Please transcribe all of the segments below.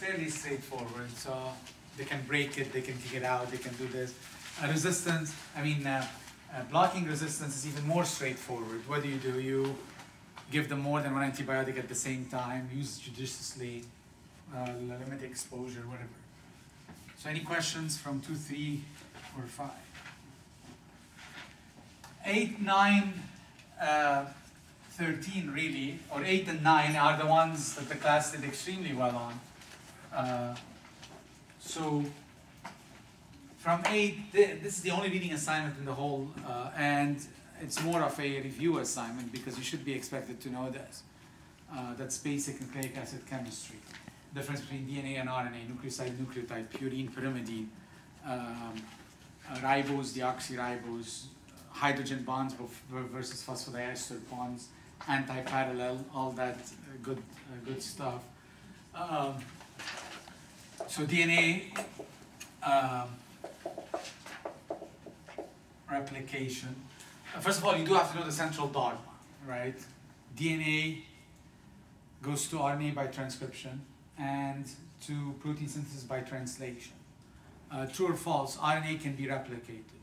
fairly straightforward. So they can break it, they can kick it out, they can do this. Resistance, blocking resistance is even more straightforward. What do? You give them more than one antibiotic at the same time, use judiciously, limit exposure, whatever. So any questions from 2, 3, or 5? 8, 9, 13 really, or 8 and 9 are the ones that the class did extremely well on. So from 8, this is the only reading assignment in the whole, and it's more of a review assignment because you should be expected to know this. That's basic nucleic acid chemistry. Difference between DNA and RNA, nucleoside, nucleotide, purine, pyrimidine, ribose, deoxyribose, hydrogen bonds versus phosphodiester bonds, anti-parallel, all that good stuff. So DNA replication. First of all, you do have to know the central dogma, right? DNA goes to RNA by transcription and to protein synthesis by translation. True or false? RNA can be replicated.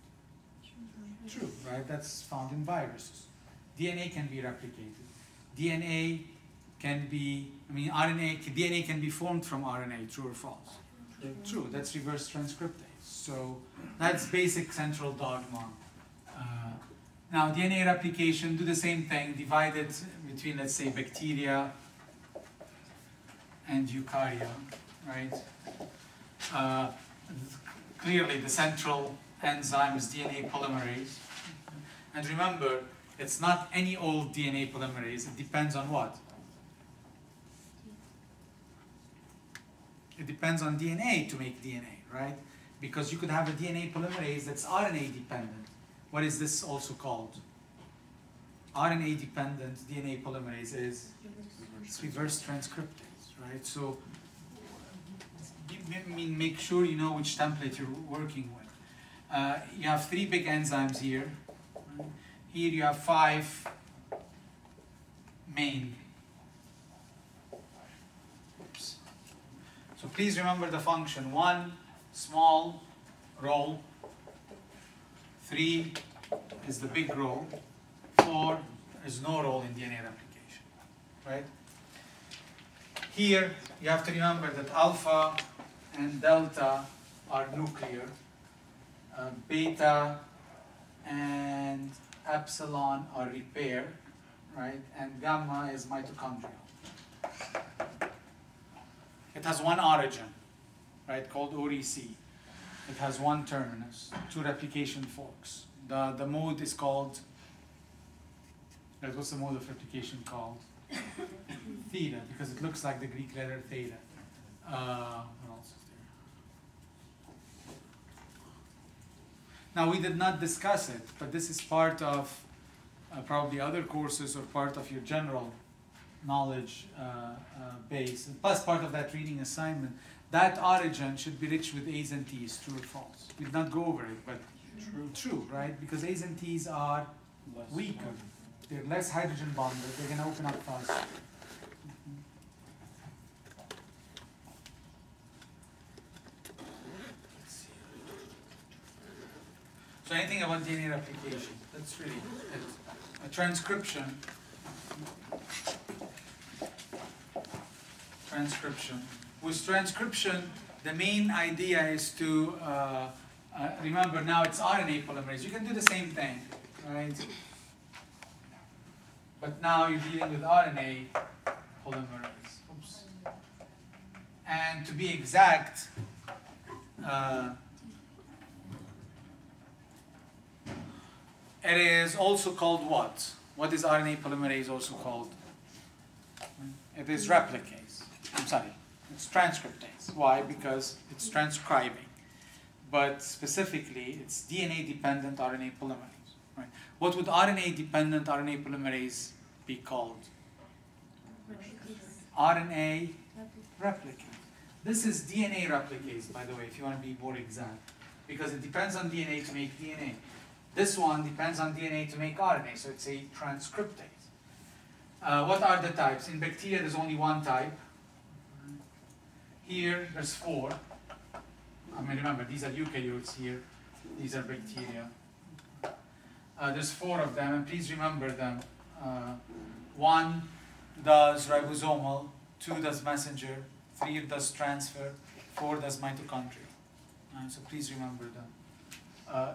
True, right? That's found in viruses. DNA can be replicated. DNA can be, DNA can be formed from RNA. True or false? True. That's reverse transcriptase. So that's basic central dogma. Now DNA replication, do the same thing, divide it between, let's say, bacteria and eukarya, right? Clearly the central enzyme is DNA polymerase. And remember, it's not any old DNA polymerase, it depends on what? It depends on DNA to make DNA, right? Because you could have a DNA polymerase that's RNA dependent. What is this also called? RNA dependent DNA polymerase is reverse transcriptase, right? So make sure you know which template you're working with. You have 3 big enzymes here. Here you have 5 main. Oops. So please remember the function. 1, small role. 3 is the big role. 4 is no role in DNA replication, right? Here you have to remember that alpha and delta are nuclear. Beta and epsilon are repair, right? And gamma is mitochondrial. It has one origin, right, called OREC. It has one terminus, 2 replication forks. The mode is called, what's the mode of replication called? Theta, because it looks like the Greek letter theta. What else is there? Now we did not discuss it, but this is part of probably other courses or part of your general knowledge base, and plus part of that reading assignment. That origin should be rich with A's and T's, true or false. We did not go over it, but true, right? Because A's and T's are weaker. They're less hydrogen bonded. They're going to open up faster. So anything about DNA replication? That's really it. A transcription. With transcription, the main idea is to remember now it's RNA polymerase. You can do the same thing, right? But now you're dealing with RNA polymerase. Oops. And to be exact, it is also called what? What is RNA polymerase also called? It is replicase. I'm sorry, it's transcriptase. Why? Because it's transcribing. But specifically, it's DNA-dependent RNA polymerase. Right? What would RNA-dependent RNA polymerase be called? RNA replicase. This is DNA replicase, by the way, if you want to be more exact. Because it depends on DNA to make DNA. This one depends on DNA to make RNA, so it's a transcriptase. What are the types? In bacteria, there's only one type. Here, there's 4. I mean, remember, these are eukaryotes here. These are bacteria. There's 4 of them, and please remember them. 1 does ribosomal, 2 does messenger, 3 does transfer, 4 does mitochondria. So please remember them.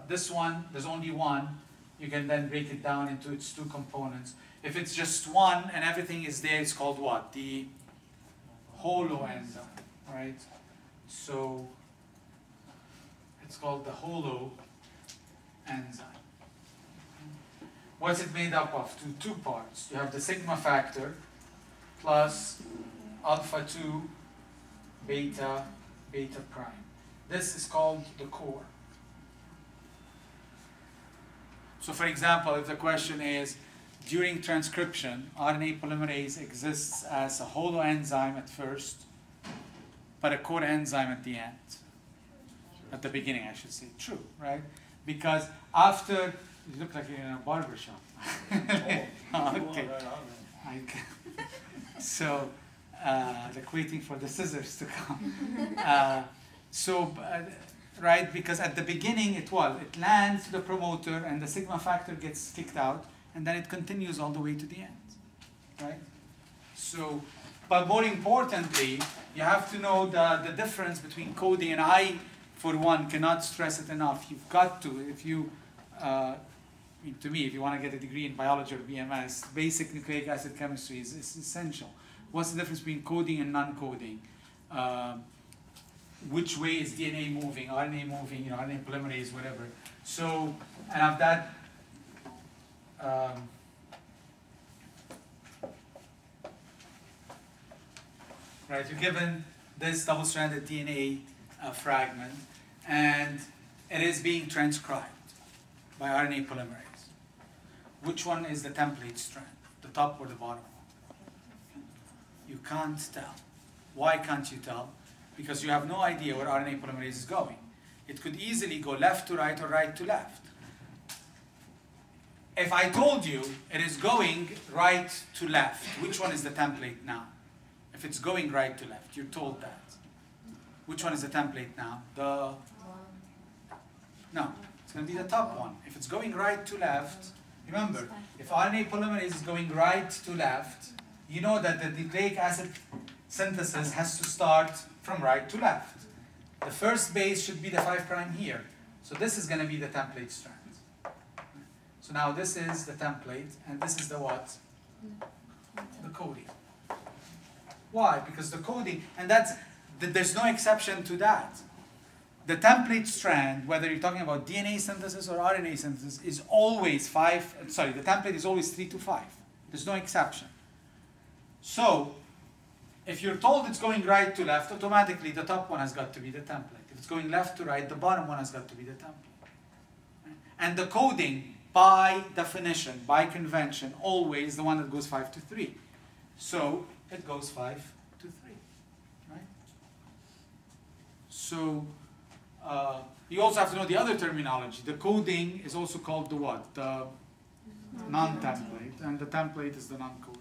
This one, there's only 1. You can then break it down into its 2 components. If it's just 1 and everything is there, it's called what? The holoenzyme, right? So it's called the holoenzyme. What's it made up of? Two parts. You have the sigma factor plus alpha 2 beta prime. This is called the core. So for example, if the question is, during transcription, RNA polymerase exists as a holoenzyme at first, but a core enzyme at the end. At the beginning, I should say. True, right? Because after, you look like you're in a barber shop. Okay. So, like waiting for the scissors to come. Right, because at the beginning it lands to the promoter and the sigma factor gets kicked out, and then it continues all the way to the end, right? So, but more importantly, you have to know the difference between coding, and I, for one, cannot stress it enough. You've got to, if you, to me, if you want to get a degree in biology or BMS, basic nucleic acid chemistry is essential. What's the difference between coding and non-coding? Which way is DNA moving, RNA moving, RNA polymerase, whatever. So, and of that, right, you're given this double-stranded DNA fragment, and it is being transcribed by RNA polymerase. Which one is the template strand, the top or the bottom? You can't tell. Why can't you tell? Because you have no idea where RNA polymerase is going. It could easily go left to right or right to left. If I told you it is going right to left, which one is the template now? If it's going right to left, you're told that. Which one is the template now? No, it's going to be the top one. If it's going right to left, remember, if RNA polymerase is going right to left, you know that the nucleic acid synthesis has to start from right to left. The first base should be the 5' here. So this is going to be the template strand. So now this is the template, and this is the what? The coding. Why? Because the coding, and there's no exception to that. The template strand, whether you're talking about DNA synthesis or RNA synthesis, is always the template is always 3 to 5. There's no exception. So, if you're told it's going right to left, automatically the top one has got to be the template. If it's going left to right, the bottom one has got to be the template. And the coding, by definition, by convention, always the one that goes 5 to 3. So, it goes 5 to 3, right? So, you also have to know the other terminology. The coding is also called the what? The non-template, and the template is the non-coding.